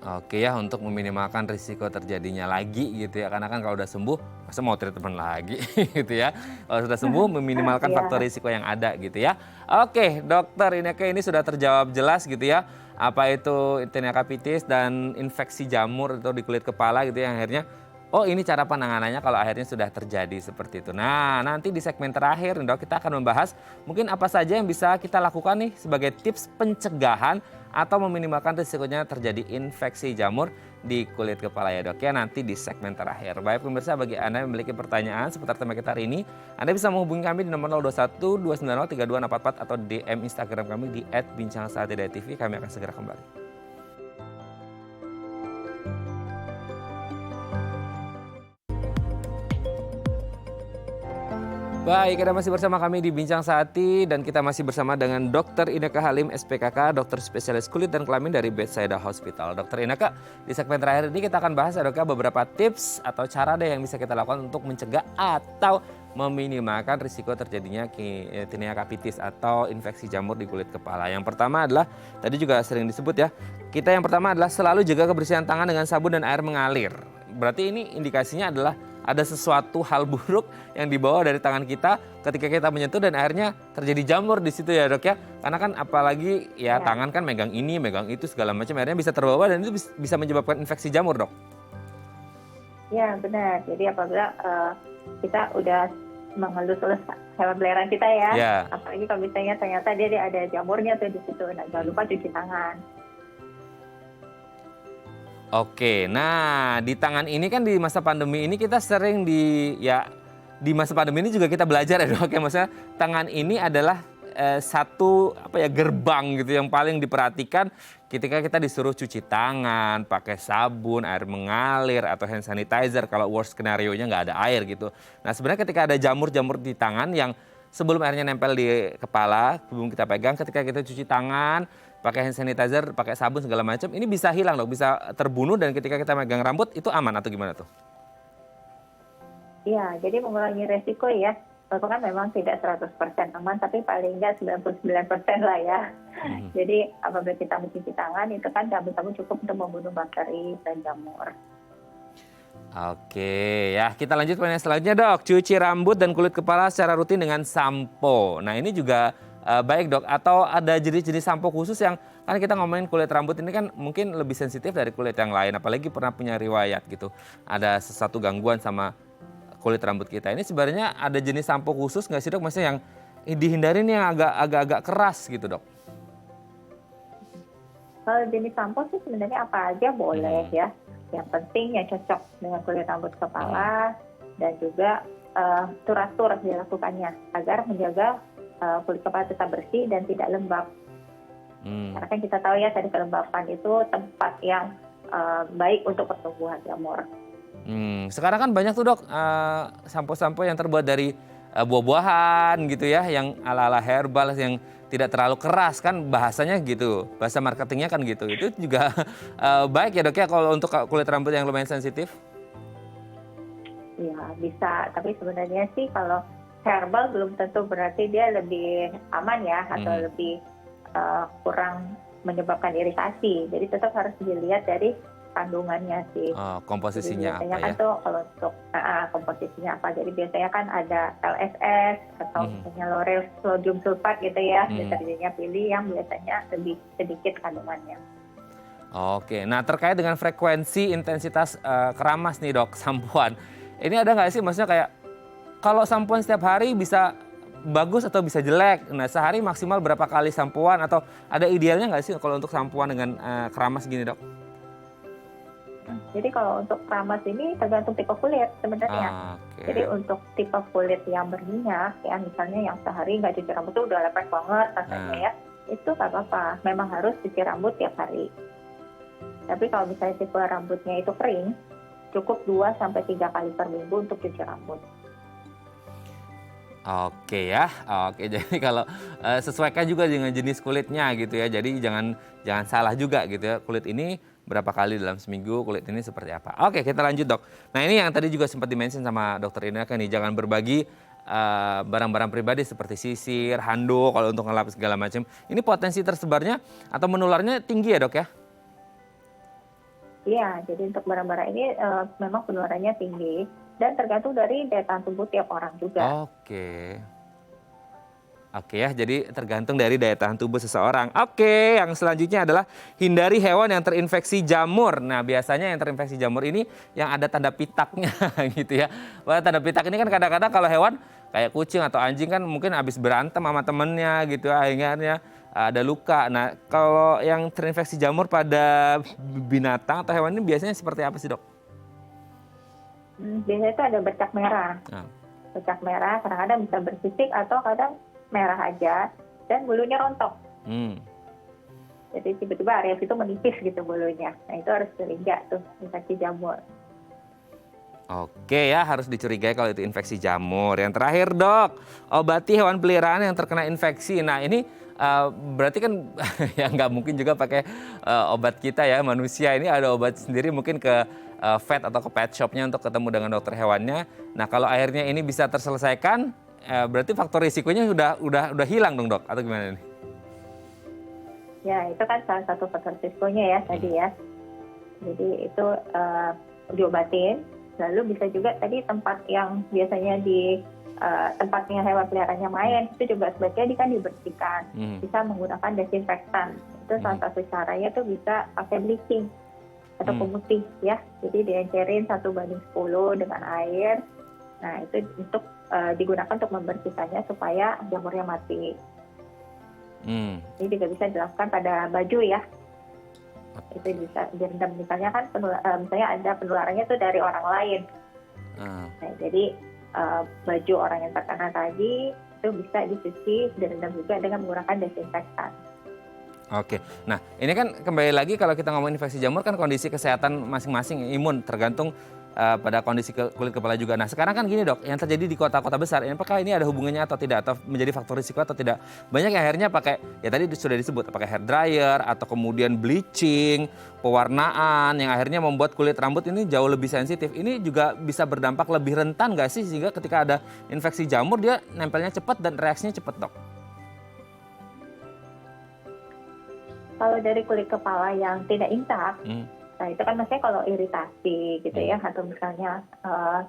Oke ya, untuk meminimalkan risiko terjadinya lagi gitu ya, karena kan kalau udah sembuh masa mau treatment lagi gitu ya. Kalau sudah sembuh meminimalkan faktor risiko yang ada gitu ya. Oke dokter, ini sudah terjawab jelas gitu ya, apa itu tinea capitis dan infeksi jamur atau di kulit kepala gitu ya, yang akhirnya oh ini cara penanganannya kalau akhirnya sudah terjadi seperti itu. Nah nanti di segmen terakhir Dok kita akan membahas mungkin apa saja yang bisa kita lakukan nih sebagai tips pencegahan atau meminimalkan risikonya terjadi infeksi jamur di kulit kepala ya, Dok ya, nanti di segmen terakhir. Baik pemirsa, bagi Anda yang memiliki pertanyaan seputar tema kita hari ini, Anda bisa menghubungi kami di nomor 021 290 3244 atau DM Instagram kami di @bincangsaatidayatv. Kami akan segera kembali. Baik, Anda masih bersama kami di Bincang Sehati dan kita masih bersama dengan Dr. Ineke Halim, SPKK, dokter spesialis kulit dan kelamin dari Bethsaida Hospital. Dr. Ineke, di segmen terakhir ini kita akan bahas ya dok ya beberapa tips atau cara deh yang bisa kita lakukan untuk mencegah atau meminimalkan risiko terjadinya tinea capitis atau infeksi jamur di kulit kepala. Yang pertama adalah, tadi juga sering disebut ya, kita yang pertama adalah selalu jaga kebersihan tangan dengan sabun dan air mengalir. Berarti ini indikasinya adalah ada sesuatu hal buruk yang dibawa dari tangan kita ketika kita menyentuh dan akhirnya terjadi jamur di situ ya dok ya. Karena kan apalagi ya tangan kan megang ini, megang itu segala macam, akhirnya bisa terbawa dan itu bisa menyebabkan infeksi jamur dok. Ya benar, jadi apabila kita udah mengelus-elus hewan peliharaan kita ya, apalagi kalau misalnya ternyata dia ada jamurnya tuh di situ, nah jangan lupa cuci tangan. Oke, nah di tangan ini kan di masa pandemi ini kita sering di masa pandemi ini juga kita belajar ya dok ya, maksudnya tangan ini adalah satu gerbang gitu yang paling diperhatikan ketika kita disuruh cuci tangan, pakai sabun, air mengalir atau hand sanitizer kalau worst skenario-nya nggak ada air gitu. Nah sebenarnya ketika ada jamur-jamur di tangan yang sebelum airnya nempel di kepala, sebelum kita pegang, ketika kita cuci tangan, pakai hand sanitizer, pakai sabun segala macam, ini bisa hilang dok, bisa terbunuh dan ketika kita megang rambut itu aman atau gimana tuh? Iya, jadi mengurangi resiko ya. Walaupun kan memang tidak 100% aman, tapi paling nggak 99% lah ya. Jadi apabila kita mencuci tangan, itu kan sabun-sabun cukup untuk membunuh bakteri dan jamur. Oke, ya kita lanjut pertanyaan selanjutnya dok. Cuci rambut dan kulit kepala secara rutin dengan sampo. Nah ini juga baik dok, atau ada jenis-jenis sampo khusus yang kan kita ngomongin kulit rambut ini kan mungkin lebih sensitif dari kulit yang lain, apalagi pernah punya riwayat gitu, ada sesuatu gangguan sama kulit rambut kita. Ini sebenarnya ada jenis sampo khusus nggak sih dok, maksudnya yang dihindarin yang agak keras gitu dok? Kalau jenis sampo sih sebenarnya apa aja boleh ya, yang penting ya cocok dengan kulit rambut kepala dan juga teratur dilakukannya agar menjaga kulit kepala tetap bersih dan tidak lembab. Karena kan kita tahu ya tadi kelembapan itu tempat yang baik untuk pertumbuhan jamur. Sekarang kan banyak tuh dok sampo-sampo yang terbuat dari buah-buahan gitu ya, yang ala-ala herbal yang tidak terlalu keras kan bahasanya gitu, bahasa marketingnya kan gitu. Itu juga baik ya dok ya kalau untuk kulit rambut yang lumayan sensitif? Ya bisa, tapi sebenarnya sih kalau herbal belum tentu berarti dia lebih aman ya atau lebih kurang menyebabkan iritasi. Jadi tetap harus dilihat dari kandungannya sih. Komposisinya jadi biasanya apa kan ya? tuh kalau untuk komposisinya apa. Jadi biasanya kan ada LSS atau misalnya lauryl sodium sulfat gitu ya. Deterjennya pilih yang biasanya lebih sedikit kandungannya. Oke, nah terkait dengan frekuensi intensitas keramas nih dok, sampoan. Ini ada nggak sih maksudnya kayak kalau sampoan setiap hari bisa bagus atau bisa jelek? Nah sehari maksimal berapa kali sampoan atau ada idealnya nggak sih kalau untuk sampoan dengan keramas gini dok? Jadi kalau untuk keramas ini tergantung tipe kulit sebenarnya. Jadi untuk tipe kulit yang berminyak ya misalnya yang sehari nggak cuci rambut tuh udah lepek banget rasanya ya, itu nggak apa-apa. Memang harus cuci rambut tiap hari. Tapi kalau misalnya tipe rambutnya itu kering, cukup 2-3 kali per minggu untuk cuci rambut. Oke ya, oke jadi kalau sesuaikan juga dengan jenis kulitnya gitu ya. Jadi jangan salah juga gitu ya. Kulit ini berapa kali dalam seminggu, kulit ini seperti apa. Oke, kita lanjut dok. Nah ini yang tadi juga sempat di-mention sama dokter Ineke nih, jangan berbagi barang-barang pribadi seperti sisir, handuk kalau untuk ngelap segala macam. Ini potensi tersebarnya atau menularnya tinggi ya dok ya? Iya, jadi untuk barang-barang ini memang penularannya tinggi dan tergantung dari daya tahan tubuh tiap orang juga. Oke ya, jadi tergantung dari daya tahan tubuh seseorang. Oke, yang selanjutnya adalah hindari hewan yang terinfeksi jamur. Nah, biasanya yang terinfeksi jamur ini yang ada tanda pitaknya gitu ya. Wah, tanda pitak ini kan kadang-kadang kalau hewan kayak kucing atau anjing kan mungkin habis berantem sama temennya gitu akhirnya ada luka. Nah, kalau yang terinfeksi jamur pada binatang atau hewan ini biasanya seperti apa sih dok? Biasanya itu ada bercak merah. Bercak merah kadang-kadang bisa bersisik atau kadang merah aja dan bulunya rontok. Jadi tiba-tiba area itu menipis gitu bulunya. Nah itu harus curiga tuh infeksi jamur. Oke ya, harus dicurigai kalau itu infeksi jamur. Yang terakhir dok, obati hewan peliharaan yang terkena infeksi. Nah ini berarti kan ya nggak mungkin juga pakai obat kita ya manusia. Ini ada obat sendiri mungkin ke vet atau ke pet shopnya untuk ketemu dengan dokter hewannya. Nah kalau akhirnya ini bisa terselesaikan, berarti faktor risikonya udah hilang dong dok, atau gimana nih? Ya itu kan salah satu faktor risikonya ya tadi ya. Jadi itu diobatin. Lalu bisa juga tadi tempat yang biasanya di tempatnya hewan peliharaannya main itu juga sebaiknya kan dibersihkan. Bisa menggunakan desinfektan. Itu salah satu caranya tuh bisa pakai bleaching atau pemutih ya. Jadi diencerin 1:10 dengan air. Nah itu untuk digunakan untuk membersihkannya supaya jamurnya mati. Ini juga bisa dilakukan pada baju ya. Itu bisa direndam, misalnya kan misalnya ada penularannya itu dari orang lain. Nah, jadi baju orang yang terkena tadi itu bisa dicuci, direndam juga dengan menggunakan desinfektan. Oke, nah ini kan kembali lagi kalau kita ngomong infeksi jamur kan kondisi kesehatan masing-masing imun tergantung pada kondisi kulit kepala juga. Nah sekarang kan gini dok, yang terjadi di kota-kota besar, apakah ini ada hubungannya atau tidak, atau menjadi faktor risiko atau tidak? Banyak yang akhirnya pakai, ya tadi sudah disebut, pakai hair dryer atau kemudian bleaching, pewarnaan yang akhirnya membuat kulit rambut ini jauh lebih sensitif. Ini juga bisa berdampak lebih rentan nggak sih sehingga ketika ada infeksi jamur dia nempelnya cepat dan reaksinya cepat dok? Kalau dari kulit kepala yang tidak intak, nah itu kan maksudnya kalau iritasi gitu ya, atau misalnya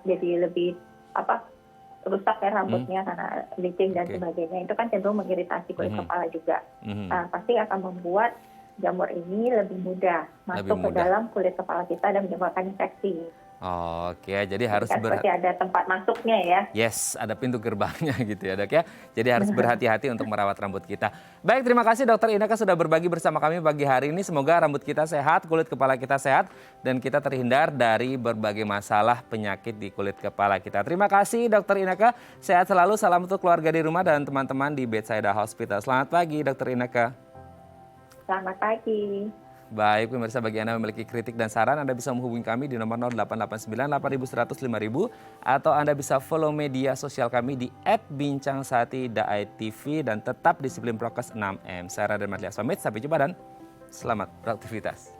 jadi lebih rusak ya rambutnya karena bleaching dan sebagainya, itu kan cenderung mengiritasi kulit kepala juga. Pasti akan membuat jamur ini lebih mudah masuk ke dalam kulit kepala kita dan menyebabkan infeksi. Oke, jadi harus seperti ada tempat masuknya ya. Yes, ada pintu gerbangnya gitu ya dok ya. Jadi harus berhati-hati untuk merawat rambut kita. Baik, terima kasih dokter Ineka sudah berbagi bersama kami pagi hari ini. Semoga rambut kita sehat, kulit kepala kita sehat, dan kita terhindar dari berbagai masalah penyakit di kulit kepala kita. Terima kasih dokter Ineka, sehat selalu, salam untuk keluarga di rumah dan teman-teman di Bethsaida Hospital. Selamat pagi dokter Ineka. Selamat pagi. Baik, pemirsa, bagi Anda memiliki kritik dan saran, Anda bisa menghubungi kami di nomor 0889 8100 5000 atau Anda bisa follow media sosial kami di @bincangsati.tv dan tetap disiplin prokes 6M. Saya Raden Matlias pamit, sampai jumpa dan selamat beraktivitas.